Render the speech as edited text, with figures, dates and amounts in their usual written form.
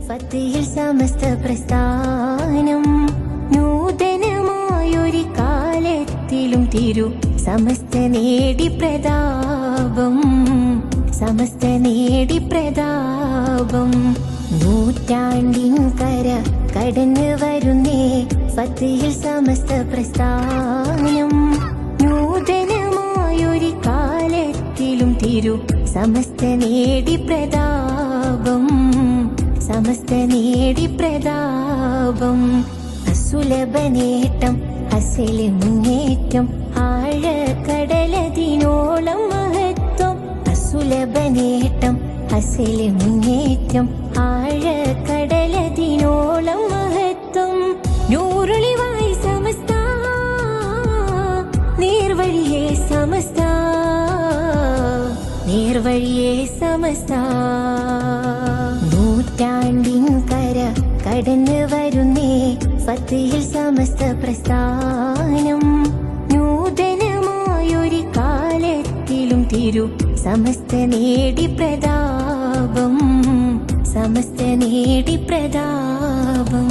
ഫത്തിഹിൽ സമസ്ത പ്രസ്ഥാനം നൂതനമായൊരു കാലത്തിലും തിരു സമസ്ത നേടി പ്രതാപം, സമസ്ത നേടി പ്രതാപം. നൂറ്റാണ്ടിൻ കര കടന്നു വരുന്നേ ഫത്തിഹിൽ സമസ്ത പ്രസ്ഥാനം നൂതനമായൊരു കാലത്തിലും തിരു സമസ്ത നേടി പ്രതാപം, സമസ്ത നേടി പ്രതാപം. അസുലഭ നേട്ടം അസല് മുന്നേറ്റം ആഴക്കടലതിനോളം മഹത്വം. അസുലഭ നേട്ടം അസല് മുന്നേറ്റം ആഴക്കടലതിനോളം മഹത്വം. നൂറൊളിവായി സമസ്ത നേർവഴിയേ സമസ്ത, നേർവഴിയേ സമസ്ത. നൂറ്റാണ്ടിൻ കര കടന്നു വരുന്നേ ഫത്തിഹിൽ സമസ്ത പ്രസ്ഥാനം നൂതനമായൊരു കാലത്തിലും തിരു സമസ്ത നേടി പ്രതാപം, സമസ്ത നേടി പ്രതാപം.